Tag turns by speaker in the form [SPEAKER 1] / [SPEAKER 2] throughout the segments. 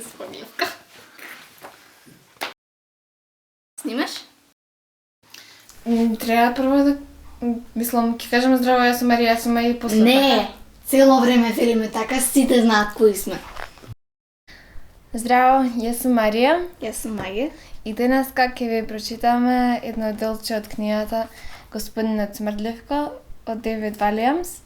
[SPEAKER 1] Смрливка. Снимаш?
[SPEAKER 2] Треба прво да... Мислам, ќе кажем здраво, јас сум Марија, јас сум и после.
[SPEAKER 1] Не, цело време велиме така, сите знаат кои сме.
[SPEAKER 2] Здраво, јас сум Марија
[SPEAKER 1] Јас сум Маја.
[SPEAKER 2] и денеска ќе ви прочитаме едно делче од книгата Господинот Смрдливка од Девид Валиамс.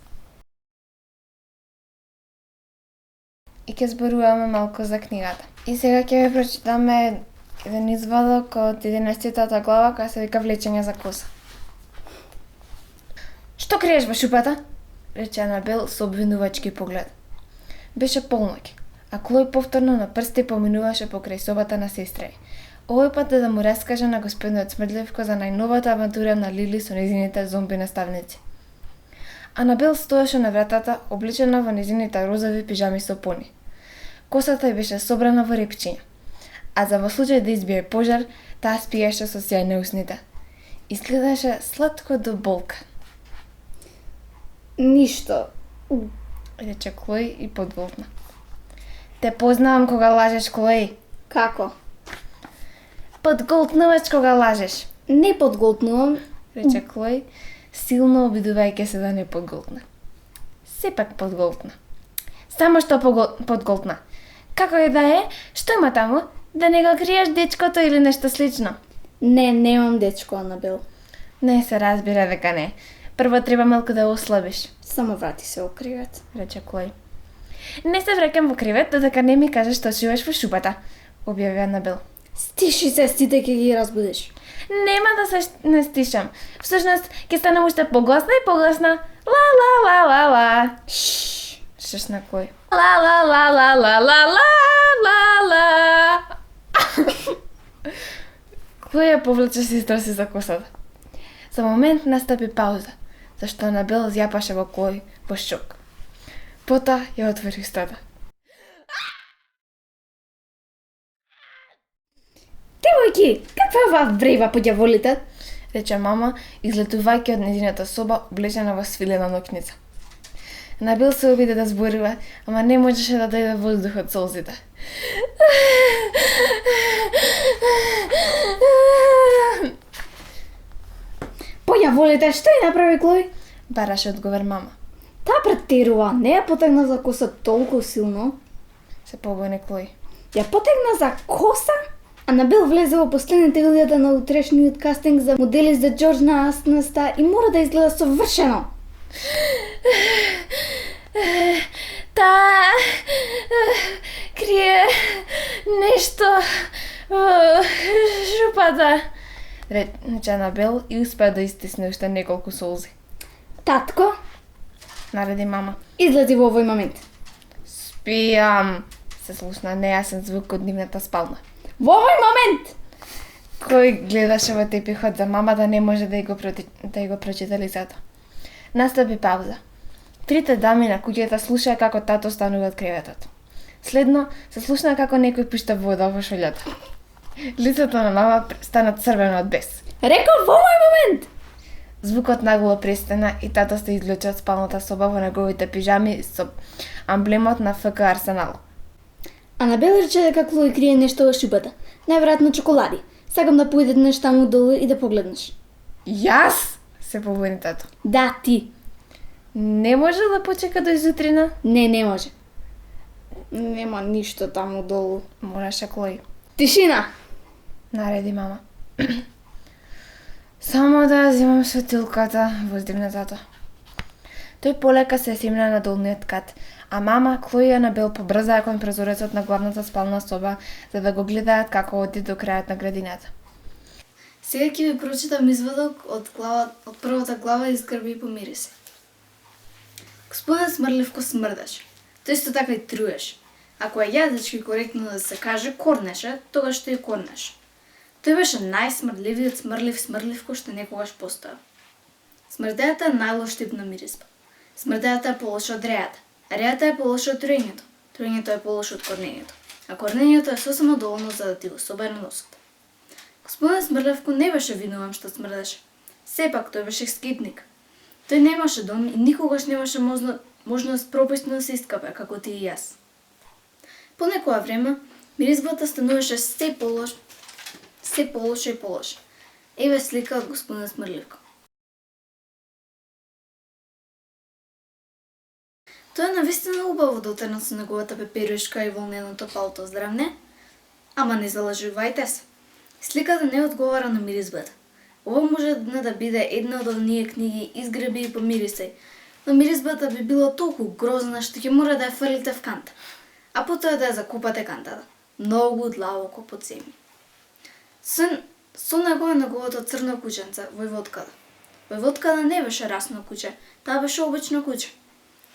[SPEAKER 2] И ќе зборуваме малку за книгата. И сега ќе ви прочитаме еден извадок од 11-тата глава која се вика Влечење за коса. Што криеш во шупата? Рече Анабел со обвинувачки поглед. Беше полноќ, а Клој повторно на прсти поминуваше покрај собата на сестра ѝ. Овој пат да му раскаже на господинот Смрдливко за најновата авантура на Лили со незините зомби наставници. Анабел стоеше на вратата, облечена во незините розови пижами со пони. Косата ѝ беше собрана во репчиња, а за во случај да избие пожар, таа спиеше со сјајни усните. Изгледаше сладко до болка,
[SPEAKER 1] Ништо.
[SPEAKER 2] рече Клој и подголтна. Те познавам кога лажеш, Клој.
[SPEAKER 1] Како?
[SPEAKER 2] Подголтнуваш кога лажеш,
[SPEAKER 1] Не подголтнувам.
[SPEAKER 2] рече Клој, силно обидувајќи се да не подголтна. Сепак подголтна. Само што подголтна. Како и да е, што има таму? Да не го криеш дечкото или нешто слично?
[SPEAKER 1] Не, немам дечко, Анабел.
[SPEAKER 2] Не се разбира дека не. Прво треба малку да ослабиш,
[SPEAKER 1] Само врати се во кривет.
[SPEAKER 2] рече Клој. Не се враќам во кривет додека не ми кажеш што шиваш во шупата, објави Анабел.
[SPEAKER 1] Стиши се, сите ќе ги разбудиш.
[SPEAKER 2] Нема да се не стишам. Всушност, ќе станам уште погласна и погласна. Ла ла ла ла ла.
[SPEAKER 1] Шш.
[SPEAKER 2] Шешна Клој. Ла ла ла ла ла ла ла ла ла. Клој ја повлече сестра си за косата. За момент настапи пауза, зашто Анабел зјапаше во Клој во шок. Пота ја отвори устата.
[SPEAKER 1] Девојки, каква е ова врева по ѓаволите?
[SPEAKER 2] Рече мама, излетувајќи од нејзината соба, облечена во свилена ноќница. Анабел се обиде да зборува, ама не можеше да дојде воздух од солзите.
[SPEAKER 1] По ѓаволите, што ја направи Клој?
[SPEAKER 2] Бараше одговор мама.
[SPEAKER 1] Таа претерува, не ја потегна за коса толку силно.
[SPEAKER 2] Се побуни Клој.
[SPEAKER 1] Ја потегна за коса? Анабел влезе во последните илјада на утрешниот кастинг за модели за Џорџ на Аснаста и мора да изгледа совршено.
[SPEAKER 2] Таа крие нешто во шупата, рече Анабел и успеа да истисне уште неколку солзи.
[SPEAKER 1] Татко,
[SPEAKER 2] Нареди мама.
[SPEAKER 1] излези во овој момент.
[SPEAKER 2] Спијам, се слушна нејасен звук од нивната спална.
[SPEAKER 1] Во овој момент!
[SPEAKER 2] Кој гледаше во тепихот за мама да не може да ја го прочита лицето. Настапи пауза. Трите дами на куќата слушаа како тато станува од креветот. Следно се слушна како некој пушта вода во шолјата. Лицето на мама стана црвено од бес.
[SPEAKER 1] Реков во овој момент!
[SPEAKER 2] Звукот нагло престана и тато се извлече од спалната соба во неговите пижами со амблемот на ФК Арсенал.
[SPEAKER 1] Анабел рече дека Клој крие нешто во шубата. Најверојатно чоколади. Сакам да поидеш таму долу и да погледнеш.
[SPEAKER 2] Јас? Се побуни тато.
[SPEAKER 1] Да, ти.
[SPEAKER 2] Не може да почека до изутрина?
[SPEAKER 1] Не може. Нема ништо таму долу.
[SPEAKER 2] Мораше Клој.
[SPEAKER 1] Тишина!
[SPEAKER 2] Нареди мама. Само да ја земам светилката, воздивна тато. Тој полека се симна на долниот кат, а мама, Клој и Анабел побрзаа кон прозорецот на главната спална соба, за да го гледаат како оди до крајот на градината.
[SPEAKER 1] Сега ќе ви прочитам извадок од првата глава Изгрби и помири се. Господин Смрливко смрдаше. Тој исто така и труеше. Ако е јазички коректно да се каже корнеше, тогаш тој корнеше. Тој беше најсмрдливиот смрливко што некогаш постоја. Смрдејата е најлош тип на мирисба. Смрдејата е полоша од рејата, а рејата е полоша од труењето. Труењето е полошо од корнењето, а корнењето е сосема доволно за да ти го собере носот. Господин Смрливко не беше винован што смрдеше. Сепак тој беше скитник. Тој немаше дом и никогаш немаше можност прописно да се искапе, како ти и јас. По некоја време, Миризбата стануваше се полоша и полоша. Еве слика од господин Смрливко. Тоа е навистина убаво да отрнат со неговата пеперушка и волненото палто, здрав не? Ама не залажувајте се. Сликата не одговара на миризбата. Ова може да биде една од оние книги Изгреби и помирисај, но миризбата би била толку грозна што ќе мора да ја фрлите в канта, а потоа да ја закопате кантата, многу длабоко под земја. Со него е неговото црно кученце, Војводката. Војводката не беше расно куче, таа беше обично куче.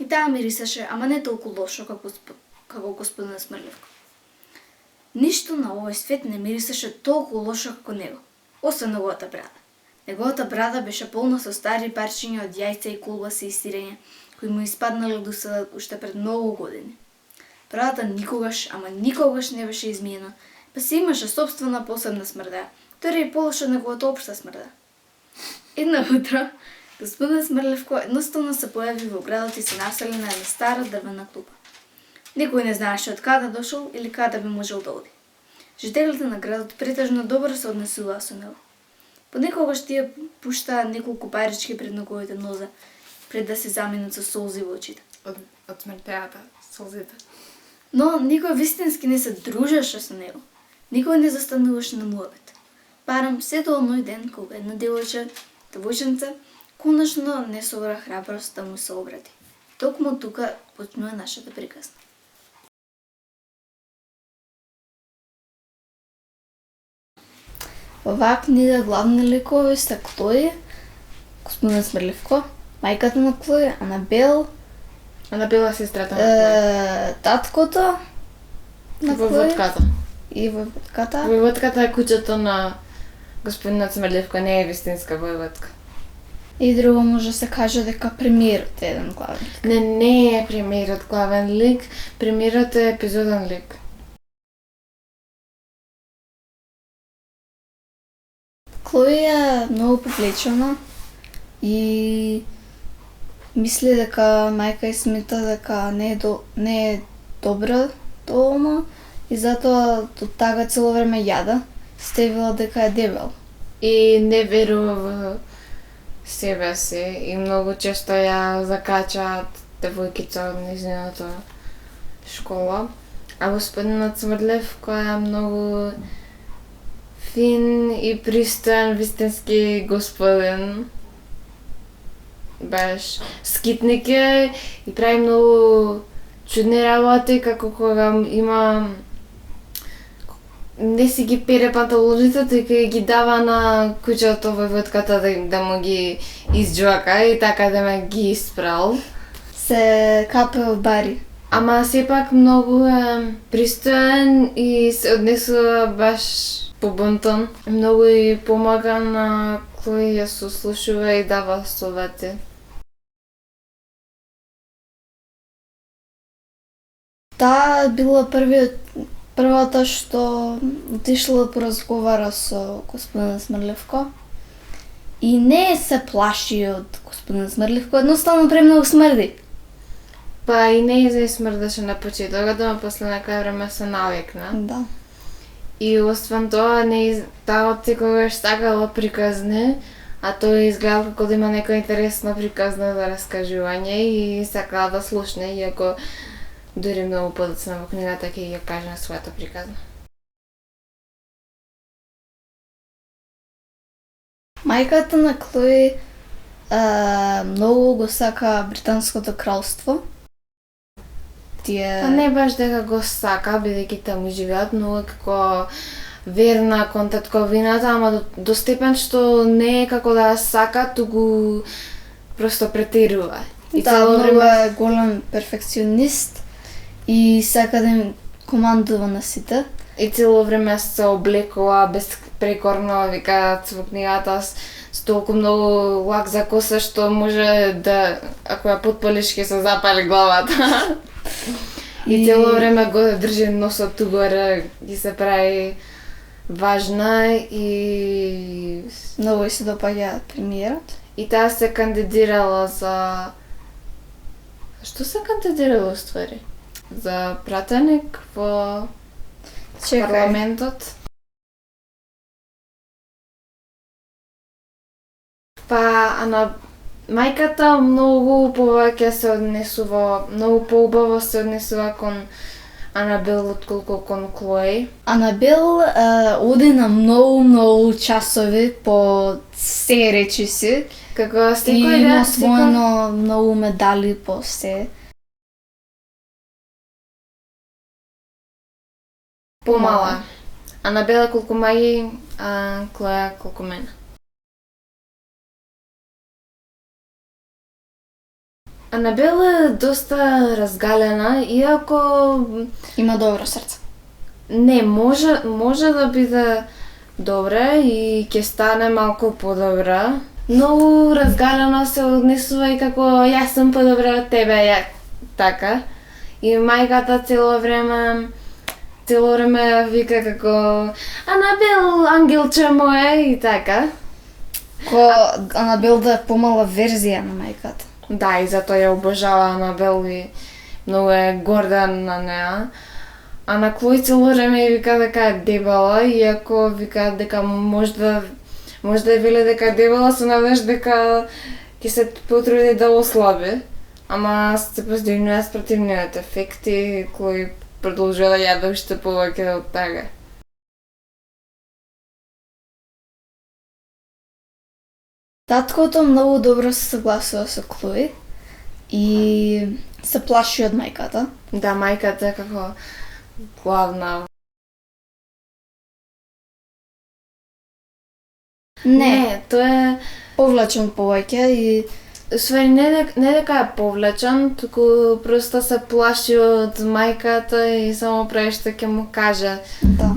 [SPEAKER 1] И таа мирисеше, ама не толку лошо како господин Смрливко. Ништо на овој свет не мирисеше толку лошо како него, освен неговата брада. Неговата брада беше полна со стари парчиња од јајца и колбаси и сирење, кои му испаднале од усадот уште пред многу години. Брадата никогаш, ама никогаш не беше измиена, па си имаше собствена посебна смрда, тора и полоша од неговата општа смрда. Една утро, господин Смрливко едноставно се појави во градот и се насели на една стара дрвена клупа. Никој не знаеше од каде дошол или каде би можел да оди. Жителите на градот претежно добро се однесуваа со него. Понекогаш тие пуштаа неколку парички пред неговите нозе, пред да се заменат со солзи во очите.
[SPEAKER 2] Од смртеата, солзите.
[SPEAKER 1] Но никој вистински не се дружеше со него. Никој не застануваше на муабет. Барам се до оној ден кога една девојченце конечно не собра храброст да му се обрати. Токму тука почнува нашата приказна. Во оваа книга главни ликови се Клои, господин Смрливко, мајката на Клои, Анабел,
[SPEAKER 2] Анабела сестрата на
[SPEAKER 1] таткото на Клои
[SPEAKER 2] Војводката.
[SPEAKER 1] и Војводката.
[SPEAKER 2] Војводката е куќето на господинот Смрливко, не е вистинска војводка.
[SPEAKER 1] И друго може да се каже дека премиерот е еден главен.
[SPEAKER 2] Не е премиерот главен лик, премиерот е епизоден лик.
[SPEAKER 1] Клои е многу повлечена и мисли дека мајка и смета дека не е добра доволно и затоа од тага цело време јада, стевила дека е дебел.
[SPEAKER 2] И не верува во себе си и многу често ја закачаат девојкица од низината школа. А господинот Смрливко е многу фин и пристоен вистински господин. Баш скитник е и прави многу чудни работи, како кога има не си ги пере панталоните, тука ги дава на куќето војводката да му ги изџвака и така да ме ги испрал.
[SPEAKER 1] Се капе од бари.
[SPEAKER 2] Ама сепак многу е пристоен и се однесува баш побунтон. Многу и помага на кој ја сослушува и дава совети.
[SPEAKER 1] Таа била првата што отишла да поразговара со господин Смрливко и не се плаши од господин Смрливко, едноставно премногу смрди.
[SPEAKER 2] Па и не и смрдеше на почетокот, ама после некој време се навикна.
[SPEAKER 1] Да.
[SPEAKER 2] И освен тоа, таа отсекогаш сакала приказни, а тој изгледал како да има некоја интересна приказна за раскажување и сакала да слушне, иако дури многу подоцна во книгата ќе ја каже на својата приказна.
[SPEAKER 1] Мајката на Клои многу го сака британското кралство.
[SPEAKER 2] Па не баш дека го сака, бидејќи таму живеат, но како верна кон татковината, ама до степен што не е како да сака, туку просто претерува.
[SPEAKER 1] И цело време е голем перфекционист и сака да им командува на сите.
[SPEAKER 2] И цело време се облекува безпрекорно, викаат во книгата, с толку многу лак за коса што може да, ако ја потпалиш ќе се запали главата. И цело време го држи носот тугоре, ги се прави важна и
[SPEAKER 1] многу се допаѓа премиерот.
[SPEAKER 2] И таа се кандидирала за... Што се кандидирала уствари? За пратеник во
[SPEAKER 1] Чекај.
[SPEAKER 2] парламентот. Па, на мајката многу повеќе се однесува, многу поубаво се однесува кон Анабел отколку кон Клои.
[SPEAKER 1] Анабел оди на многу часови по се речиси
[SPEAKER 2] Како
[SPEAKER 1] и
[SPEAKER 2] секој
[SPEAKER 1] има
[SPEAKER 2] ден,
[SPEAKER 1] освоено многу медали по се.
[SPEAKER 2] помала. Анабела колку маги, а Клоја колку мене. Анабела е доста разгалена, иако
[SPEAKER 1] Има добро срце.
[SPEAKER 2] не може да биде добра и ќе стане малку подобра. Многу разгалено се однесува и како јас сум подобра од тебе, така. И мајката цело време вика како Анабел, ангелче мое и така.
[SPEAKER 1] Анабел да е помала верзија на мајката.
[SPEAKER 2] Да, и затоа ја обожава Анабел и многу е горда на неа. А на Клој цело време вика дека е дебела, иако вика дека може да веле дека е дебела, со надеж дека ќе се потруди да ослаби. Ама се поздигнува спротив нивните ефекти, Клој продолжува да јаде уште повеќе од тага.
[SPEAKER 1] Таткото многу добро се согласува со Клој и се плаши од мајката.
[SPEAKER 2] Да, мајката е како главна.
[SPEAKER 1] Не,
[SPEAKER 2] тоа е
[SPEAKER 1] повлечен повеќе и
[SPEAKER 2] Свари, не дека е повлечен, туку просто се плаши од мајката и само прави што ќе му каже.
[SPEAKER 1] да.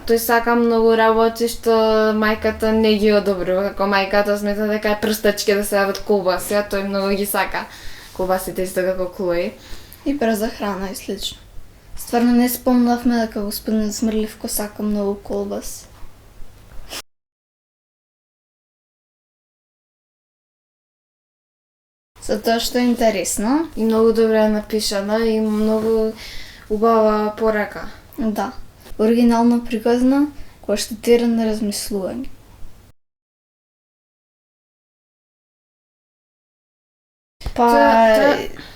[SPEAKER 2] Тој сака многу работи што мајката не ги одобрува, како мајката смета дека е прстачки да се јават колбаси, а тој многу ги сака. Колбасите исто како Клој.
[SPEAKER 1] И брза храна и слично. Стварно не спомнавме дека господин Смрливко сака многу колбас. Затоа што е интересно.
[SPEAKER 2] И многу добре е напишана и многу убава порака.
[SPEAKER 1] Да. Оригинално приказна, која што тера на размислување. Па,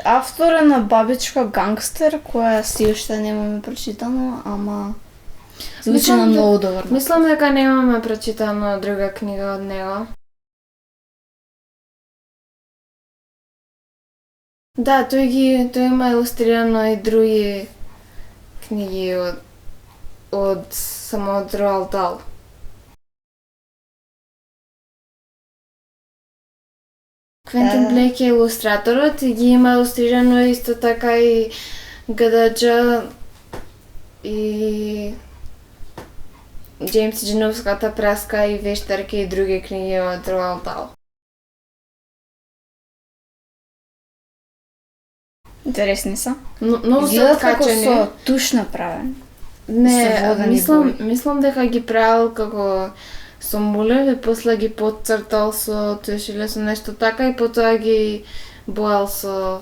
[SPEAKER 1] автор е на Бабичка гангстер, која си уште немаме прочитано, ама звучи
[SPEAKER 2] Мислам
[SPEAKER 1] на
[SPEAKER 2] дека-
[SPEAKER 1] многу добар.
[SPEAKER 2] Мислам дека немаме прочитана друга книга од него. Да, тој има илустрирано и други книги од само од Роалд Дал. Квентин Блейк е илустраторот и ги има илустрирано исто така и Гададжа и Джеймс Джиновската праска и вештарки и други книги од Роалд Дал.
[SPEAKER 1] Интересни се.
[SPEAKER 2] Многу се
[SPEAKER 1] Изгледат како
[SPEAKER 2] откачени.
[SPEAKER 1] со туш направен.
[SPEAKER 2] Не,
[SPEAKER 1] со водени бои.
[SPEAKER 2] мислам дека ги правил како со мулев и после ги потцртал со туш или со нешто така и потоа ги бојал со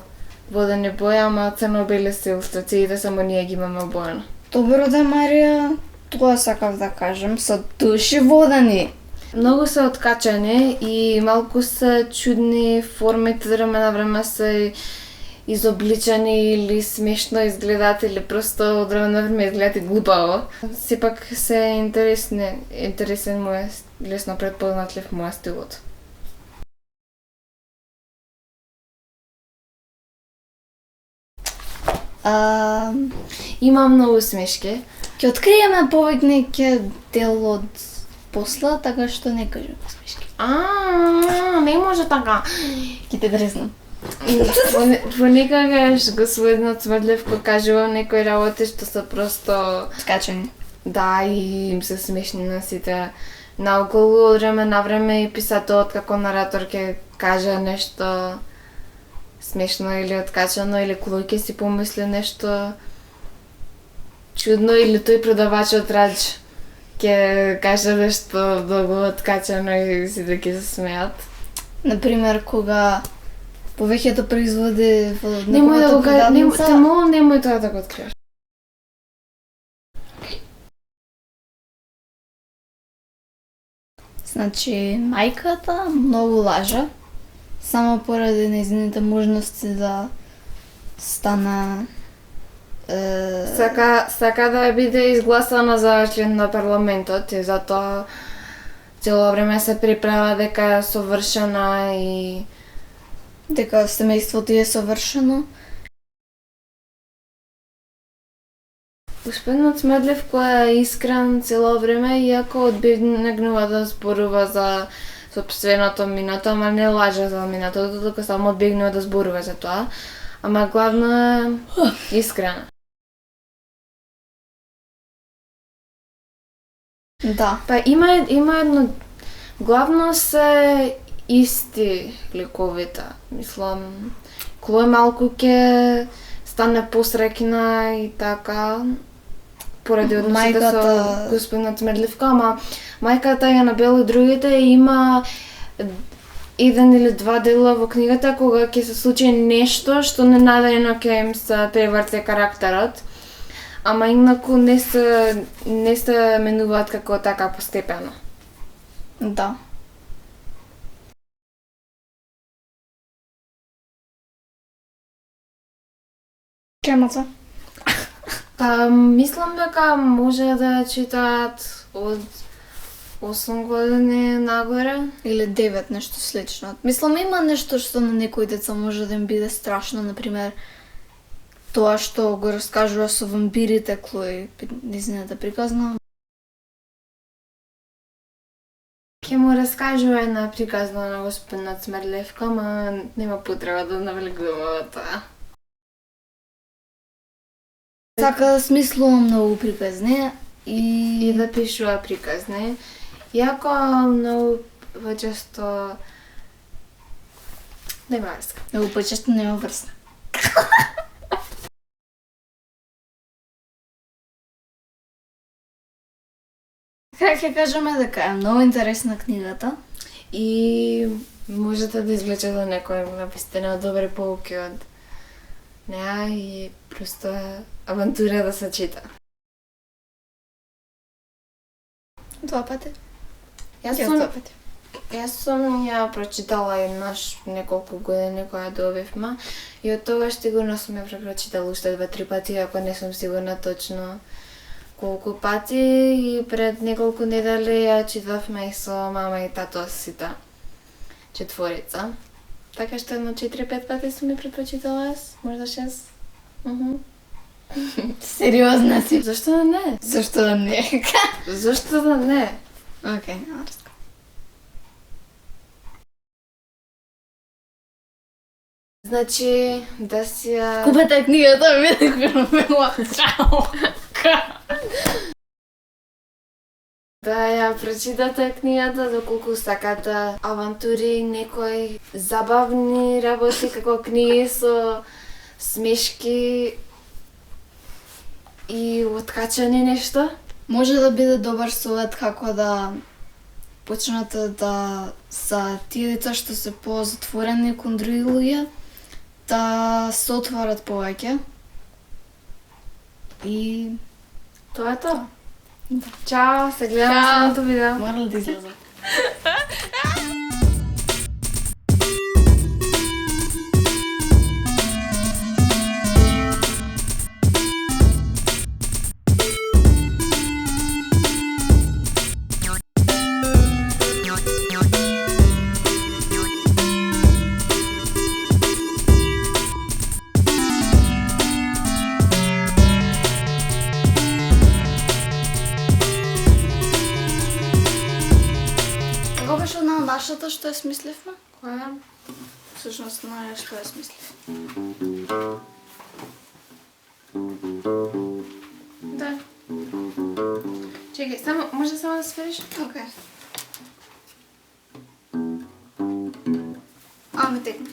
[SPEAKER 2] водени бои, ама црно-бели се илустрациите, само ние ги имаме обоено.
[SPEAKER 1] Добро да, Марија, тоа сакав да кажам, со туш и водени.
[SPEAKER 2] Многу се откачани и малку се чудни формите, време на време се изобличани или смешно изгледаат или просто од време на време изгледаат и глупаво. Сепак се интересен му е, лесно предпознатлив му е стилот. Има многу смешки.
[SPEAKER 1] Ќе откриеме повеќе дел од посла, така што не кажам смешки.
[SPEAKER 2] Не може така.
[SPEAKER 1] Ќе те дрезнам.
[SPEAKER 2] Понекогаш господин Смрдлевко кажува некои работи што се просто
[SPEAKER 1] Скачани.
[SPEAKER 2] да и им се смешни на сите наоколу од време на време и писателот како наратор ќе каже нешто смешно или откачано или Клој ќе си помисли нешто чудно или тој продавачот Радж ќе каже нешто многу откачано и сите ќе се смеат.
[SPEAKER 1] Например, кога повеќето производи во
[SPEAKER 2] Немој да
[SPEAKER 1] неговата
[SPEAKER 2] го кажеш,
[SPEAKER 1] продавница,
[SPEAKER 2] немој тоа да го откриеш.
[SPEAKER 1] Значи, мајката многу лажа, само поради нејзините можности да стане
[SPEAKER 2] Сака да биде изгласана за член на парламентот и затоа цело време се приправа дека е совршена и
[SPEAKER 1] дека семејството е совршено.
[SPEAKER 2] Господинот Смедлев кој е искрен цело време, иако одбегнува да зборува за сопственото минато, ама не лаже за минатото, туку само одбегнува да зборува за тоа. Ама главно е искрена.
[SPEAKER 1] Да.
[SPEAKER 2] Па има едно главно се исти ликовите. Мислам, Клој малку ќе стане посрекна и така поради односите со господинот Смедливка, ама мајката ја набела другите и има еден или два дела во книгата кога ќе се случи нешто што ненадејно ќе им се преврте карактерот. Ама инаку не се менуваат како така постепено.
[SPEAKER 1] Да. Чемаца?
[SPEAKER 2] Па, мислам дека може да ја читаат од 8 години нагоре.
[SPEAKER 1] Или 9, нешто слично. Мислам, има нешто што на некои деца може да им биде страшно, например, тоа што го раскажува со вампирите, Клој, незината приказна.
[SPEAKER 2] Ќе му раскажува една приказна на господинот Смерлевка, ама нема потреба да навлегуваме во тоа.
[SPEAKER 1] Сака да смислува многу приказни
[SPEAKER 2] И да пишува приказни. Иако многу почесто нема врска.
[SPEAKER 1] многу почесто нема врска. Как ќе кажеме дека е многу интересна книгата.
[SPEAKER 2] И можете да извлечете некои навистина добри поуки од неа и просто е авантура да се чита.
[SPEAKER 1] Два пати.
[SPEAKER 2] Јас сум ја прочитала еднаш неколку години кога добивме и од тогаш сигурно сум ја препрочитала уште 2-3 пати, ако не сум сигурна точно колку пати и пред неколку недели ја читавме и со мама и тато сите четворица. Така што едно 4-5 пати сум ја препрочитала јас, можда 6.
[SPEAKER 1] Сериозна си.
[SPEAKER 2] Зашто да не?
[SPEAKER 1] Зашто да не?
[SPEAKER 2] Зашто да не?
[SPEAKER 1] Океј, нема врска.
[SPEAKER 2] Значи, да си ја...
[SPEAKER 1] Купете книгата, видихме чао.
[SPEAKER 2] Да ја прочитате книгата доколку сакате авантури, некои забавни работи како книги со смешки и откачани нешто.
[SPEAKER 1] Може да биде добар совет како да почнете да за тие деца што се позатворени кон други луѓе, да се отворат повеќе. И
[SPEAKER 2] Тоа е тоа.
[SPEAKER 1] Да.
[SPEAKER 2] Чао, се гледаме
[SPEAKER 1] Чао.
[SPEAKER 2] следното видео.
[SPEAKER 1] морал да излезат. Како беше на нашата што ја смисливме?
[SPEAKER 2] Која?
[SPEAKER 1] Всушност на што ја смислив.
[SPEAKER 2] Да. Чекај, може само да свериш?
[SPEAKER 1] Океј. Ами текна.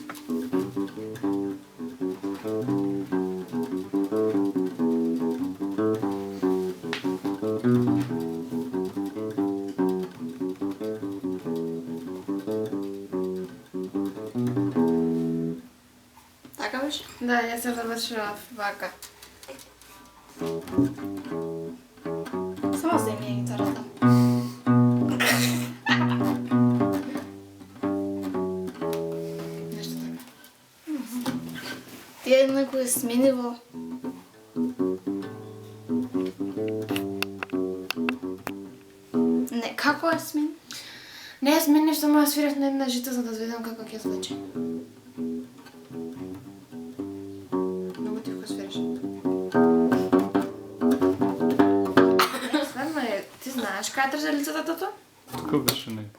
[SPEAKER 1] Така беше?
[SPEAKER 2] Да, ја се завршила вака.
[SPEAKER 1] Само земи ја гитарата. Тие еднакво е сменило. Не, како е смен?
[SPEAKER 2] Не е смени што му ја свирев на една жита за да видам како ќе звучи. Многу ти го свириш. Стварно е, ти знаеш кај тржа лицата тото?
[SPEAKER 3] Тука беше не.